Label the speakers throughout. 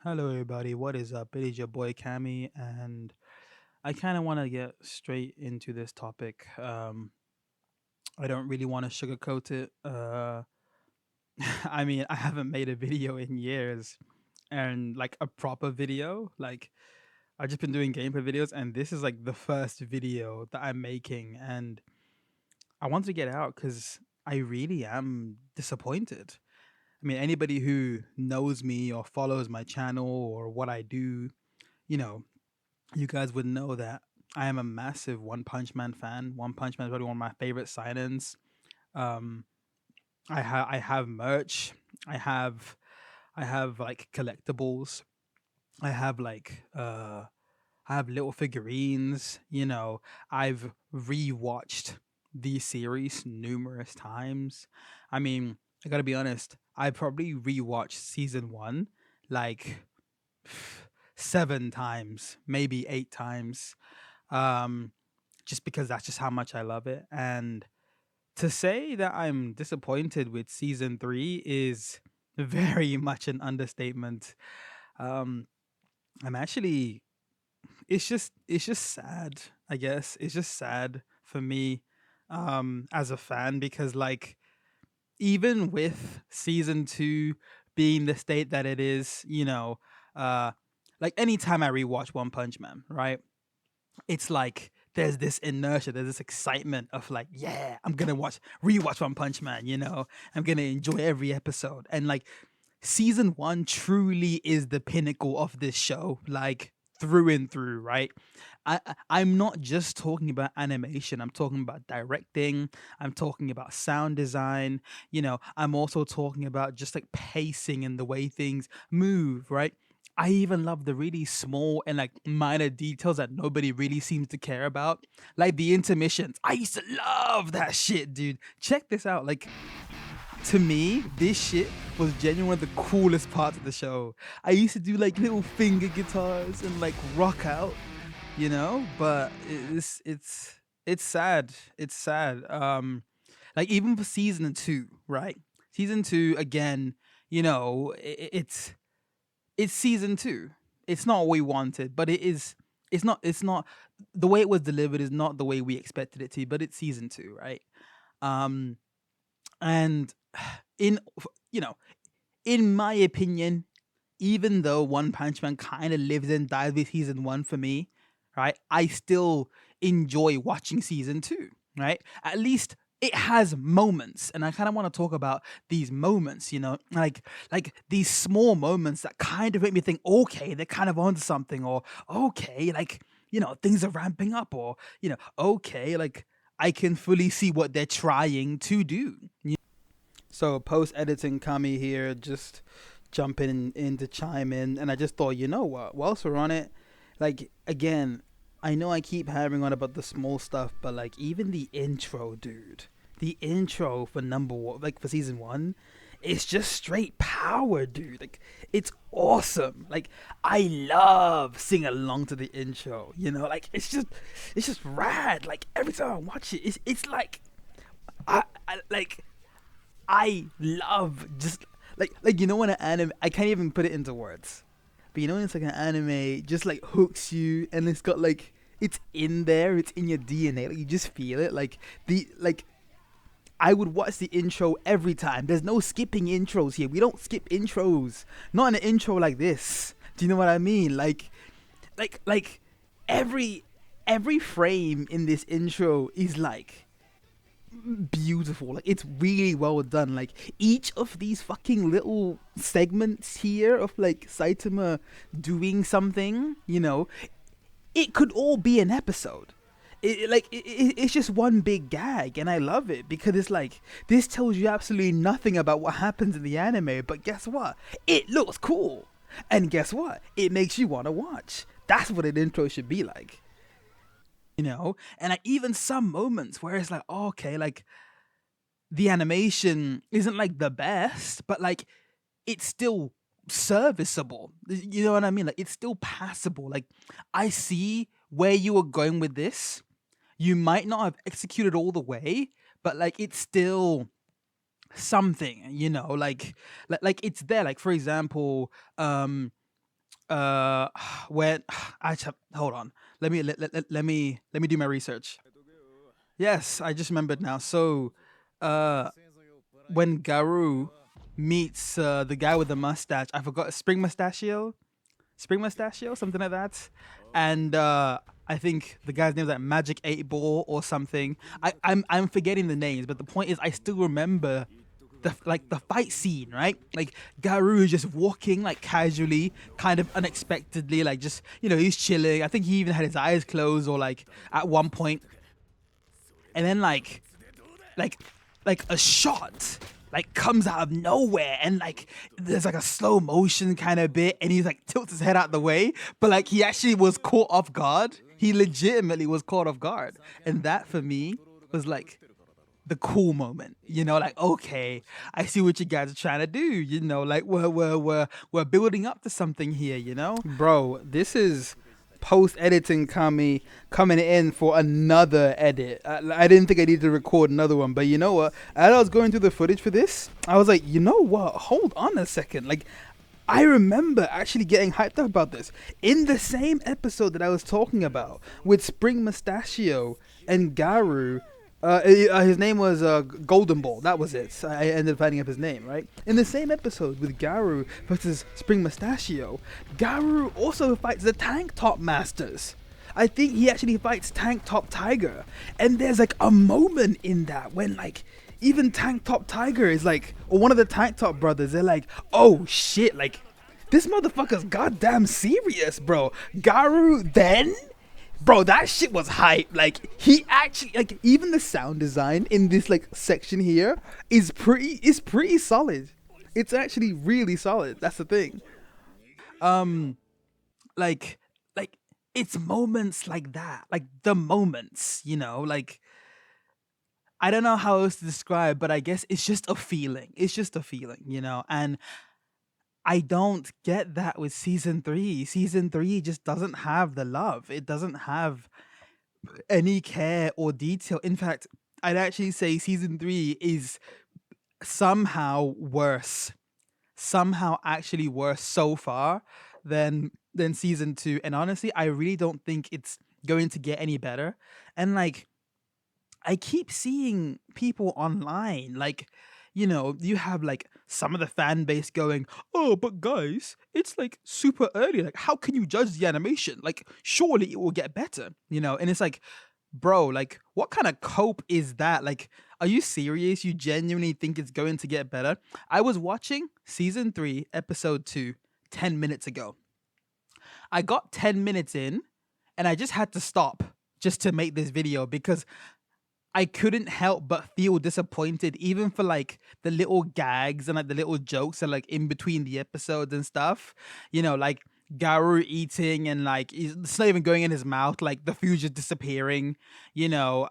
Speaker 1: Hello, everybody. What is up? It is your boy Cami, and I kind of want to get straight into this topic. I don't really want to sugarcoat it. I mean, I haven't made a video in years, and like a proper video. Like, I've just been doing gameplay videos, and this is like the first video that I'm making, and I want to get out because I really am disappointed. I mean, anybody who knows me or follows my channel or what I do, you know, you guys would know that I am a massive One Punch Man fan. One Punch Man is probably one of my favorite sign-ins. Um, I have merch. I have I have like collectibles. I have I have little figurines. I've rewatched the series numerous times. I mean, I gotta be honest. I probably rewatched season one like 7 times, maybe 8 times, um, just because that's just how much I love it. And to say that I'm disappointed with season three is very much an understatement. Um, I'm actually, it's just sad. I guess it's just sad for me, as a fan because like even with season two being the state that it is, uh, like anytime I rewatch One Punch Man, right? It's like there's this inertia, there's this excitement of like, yeah, I'm gonna rewatch One Punch Man, I'm gonna enjoy every episode. And like season one truly is the pinnacle of this show, like through and through, right? I'm not just talking about animation, I'm talking about directing, I'm talking about sound design, I'm also talking about just like pacing and the way things move, right? I even love the really small and like minor details that nobody really seems to care about. Like the intermissions. I used to love that shit, dude. Check this out. Like to me, this shit was genuinely one of the coolest parts of the show. I used to do like little finger guitars and like rock out, but it's sad. It's sad. Like even for season two, right? Season two again, it's season two. It's not what we wanted, but it is. It's not the way it was delivered is not the way we expected it to. But it's season two, right? Um, and in you know, in my opinion, even though One Punch Man kind of lives and dies with season one for me, right? I still enjoy watching season two, right? At least it has moments, and I kind of want to talk about these moments, like these small moments that kind of make me think, okay, they're kind of onto something, or okay, like things are ramping up, or okay, like I can fully see what they're trying to do. So post editing Kami here, just jumping in to chime in, and I just thought, you know what? Whilst we're on it, like again, I know I keep hammering on about the small stuff, but like even the intro, dude, the intro for number one, like for season one, it's just straight power, dude. Like it's awesome. Like I love singing along to the intro. Like it's just rad. Like every time I watch it, it's like I like I love just like when an anime, I can't even put it into words. But when it's like an anime just like hooks you, and it's got like it's in there, it's in your DNA, like you just feel it. Like the like I would watch the intro every time. There's no skipping intros here. We don't skip intros. Not in an intro like this. Do you know what I mean? Like every every frame in this intro is like beautiful. Like it's really well done. Like each of these fucking little segments here of like Saitama doing something, it could all be an episode. It's just one big gag, and I love it because it's like this tells you absolutely nothing about what happens in the anime, but guess what? It looks cool, and guess what? It makes you want to watch. That's what an intro should be like. And like even some moments where it's like, oh, okay, like the animation isn't like the best, but like it's still serviceable. You know what I mean? Like it's still passable. Like I see where you were going with this. You might not have executed all the way, but like it's still something, like it's there. Like for example, uh when hold on, let me do my research. Yes, I just remembered now. So uh when Garu meets the guy with the mustache, I forgot, spring mustachio, something like that. And I think the guy's name is like Magic 8 Ball or something. I'm forgetting the names, but the point is I still remember the fight scene, right? Like Garu is just walking like casually, kind of unexpectedly, like just he's chilling. I think he even had his eyes closed or like at one point, and then like like a shot like comes out of nowhere, and like there's like a slow motion kind of bit, and he's like tilts his head out the way, but like he actually was caught off guard. He legitimately was caught off guard, and that for me was like the cool moment, like, okay, I see what you guys are trying to do, like we're building up to something here, bro. This is post editing coming in for another edit. I didn't think I needed to record another one, but you know what? As I was going through the footage for this, I was like, you know what? Hold on a second. Like, I remember actually getting hyped up about this in the same episode that I was talking about with Spring Mustachio and Garu. His name was Golden Ball. That was it. I ended up finding up his name, right? In the same episode with Garu versus Spring Mustachio, Garu also fights the Tank Top Masters. I think he actually fights Tank Top Tiger. And there's like a moment in that when like even Tank Top Tiger is like, or one of the Tank Top brothers, they're like, oh shit, like this motherfucker's goddamn serious, bro. Garu then? Bro, that shit was hype. Like he actually, like, even the sound design in this like section here is pretty solid. It's actually really solid. That's the thing. Um like like it's moments like that. Like the moments, like I don't know how else to describe, but I guess it's just a feeling. It's just a feeling, and I don't get that with season 3. Season 3 just doesn't have the love. It doesn't have any care or detail. In fact, I'd actually say season 3 is somehow worse. Somehow actually worse so far than season 2. And honestly, I really don't think it's going to get any better. And like I keep seeing people online, like, you have like some of the fan base going, oh, but guys, it's like super early. Like, how can you judge the animation? Like, surely it will get better, And it's like, bro, like, what kind of cope is that? Like, are you serious? You genuinely think it's going to get better? I was watching season 3, episode 2, 10 minutes ago. I got 10 minutes in and I just had to stop just to make this video because I couldn't help but feel disappointed, even for like the little gags and like the little jokes and like in between the episodes and stuff. Like Garu eating and like it's not even going in his mouth, like the food just disappearing. You know,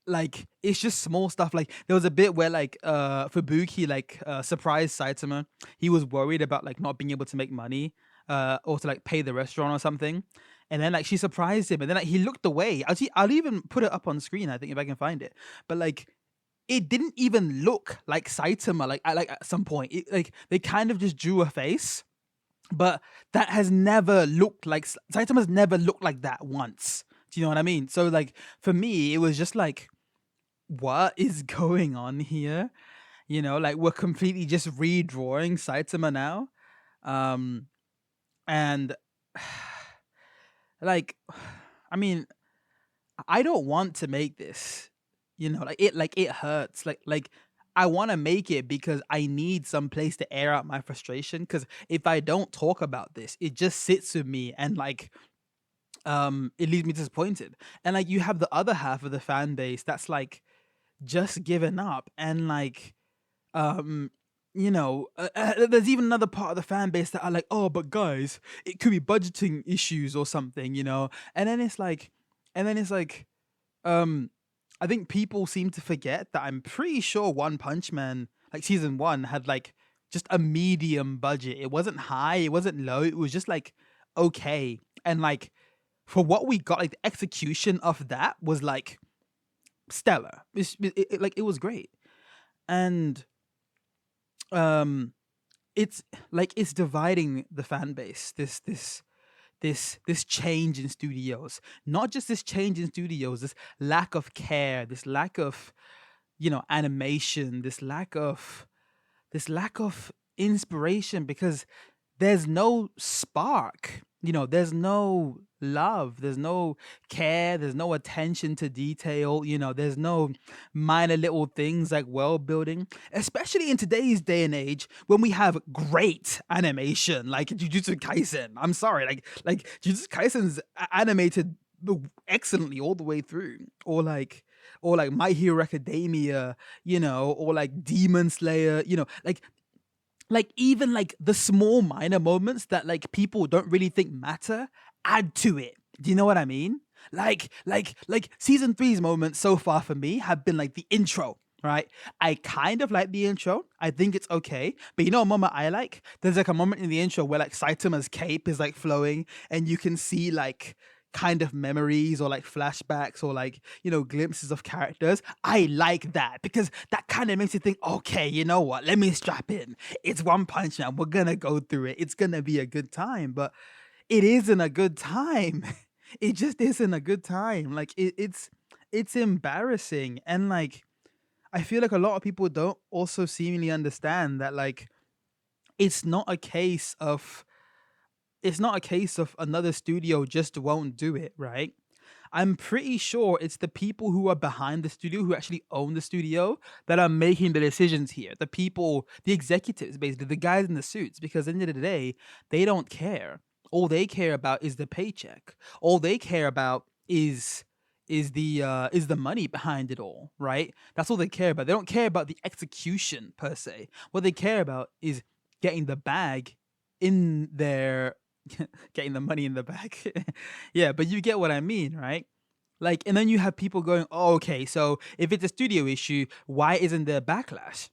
Speaker 1: like it's just small stuff. Like there was a bit where like Fubuki like surprised Saitama. He was worried about like not being able to make money or to like pay the restaurant or something. And then like she surprised him, and then like he looked away. I'll even put it up on screen, I think, if I can find it. But like it didn't even look like Saitama. Like at some point, like they kind of just drew a face, but that has never looked like Saitama's never looked like that once. Do you know what I mean? So like for me, it was just like, what is going on here? Like we're completely just redrawing Saitama now. Um, and like, I mean, I don't want to make this, like it hurts. Like I want to make it because I need some place to air out my frustration. Because if I don't talk about this, it just sits with me and like it leaves me disappointed. And like you have the other half of the fan base that's like just given up and like um there's even another part of the fan base that are like, oh, but guys, it could be budgeting issues or something, and then it's like um I think people seem to forget that I'm pretty sure One Punch Man, like season 1, had like just a medium budget. It wasn't high, it wasn't low, it was just like okay. And like for what we got, like the execution of that was like stellar. Like it was great. And um it's like it's dividing the fan base. This change in studios, not just this change in studios, this lack of care, this lack of animation, this lack of inspiration, because there's no spark. There's no love, there's no care, there's no attention to detail. There's no minor little things like world building, especially in today's day and age when we have great animation like Jujutsu Kaisen. I'm sorry, like Jujutsu Kaisen's animated excellently all the way through, or like My Hero Academia, or like Demon Slayer, like even like the small minor moments that like people don't really think matter add to it. Do you know what I mean? Like season three's moments so far for me have been like the intro, right? I kind of like the intro. I think it's okay. But a moment I like? There's like a moment in the intro where like Saitama's cape is like flowing and you can see like kind of memories or like flashbacks or like glimpses of characters. I like that because that kind of makes you think, okay, you know what, let me strap in. It's One Punch Man, we're gonna go through it, it's gonna be a good time. But it isn't a good time. It just isn't a good time. Like it's embarrassing. And like I feel like a lot of people don't also seemingly understand that like it's not a case of another studio just won't do it, right? I'm pretty sure it's the people who are behind the studio, who actually own the studio, that are making the decisions here. The people, the executives, basically, the guys in the suits, because at the end of the day, they don't care. All they care about is the paycheck. All they care about is the money behind it all, right? That's all they care about. They don't care about the execution per se. What they care about is getting the bag in their getting the money in the bag. Yeah, but you get what I mean, right? Like, and then you have people going, oh, okay, so if it's a studio issue, why isn't there backlash?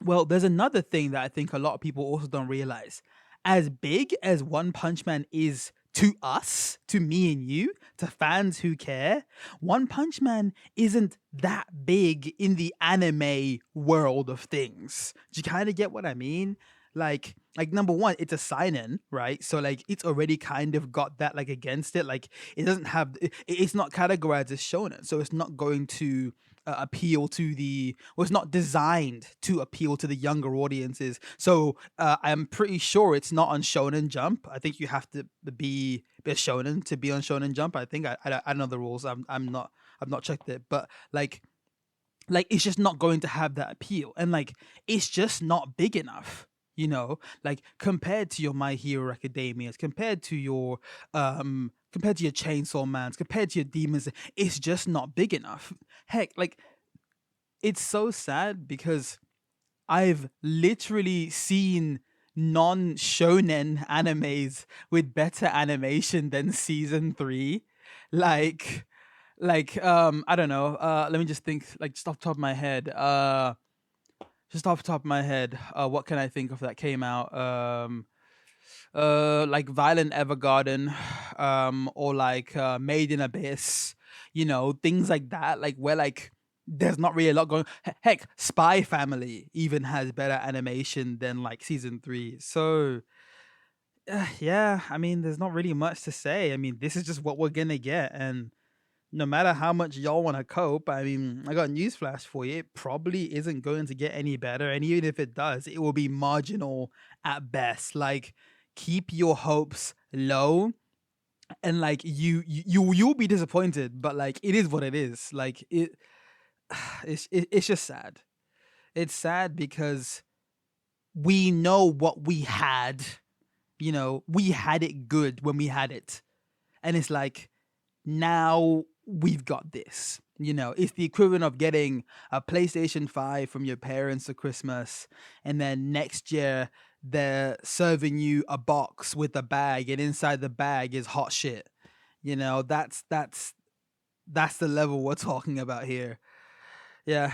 Speaker 1: Well, there's another thing that I think a lot of people also don't realize. As big as One Punch Man is to us, to me and you, to fans who care, One Punch Man isn't that big in the anime world of things. Do you kind of get what I mean? Like number one, it's a sign-in, right? So like it's already kind of got that like against it. Like it doesn't have, it's not categorized as shonen, so it's not going to appeal to the, well, it's not designed to appeal to the younger audiences. So I'm pretty sure it's not on Shonen Jump. I think you have to be a shonen to be on Shonen Jump. I think I don't know the rules. I've not checked it, but like it's just not going to have that appeal, and like it's just not big enough. Like compared to your My Hero Academias, compared to your Chainsaw Mans, compared to your Demons, it's just not big enough. Heck, like it's so sad because I've literally seen non-shonen animes with better animation than season 3. Like I don't know. Let me just think, like just off the top of my head. What can I think of that came out? Like Violent Evergarden, or like Made in Abyss, things like that, like where like there's not really a lot going. Heck, Spy Family even has better animation than like season 3. So yeah, I mean, there's not really much to say. I mean, this is just what we're gonna get, and no matter how much y'all want to cope, I mean, I got news flash for you. It probably isn't going to get any better. And even if it does, it will be marginal at best. Like, keep your hopes low, and like you'll be disappointed, but like it is what it is. Like it's just sad. It's sad because we know what we had. We had it good when we had it. And it's like, now we've got this. It's the equivalent of getting a PlayStation 5 from your parents for Christmas, and then next year they're serving you a box with a bag, and inside the bag is hot shit. That's the level we're talking about here. Yeah.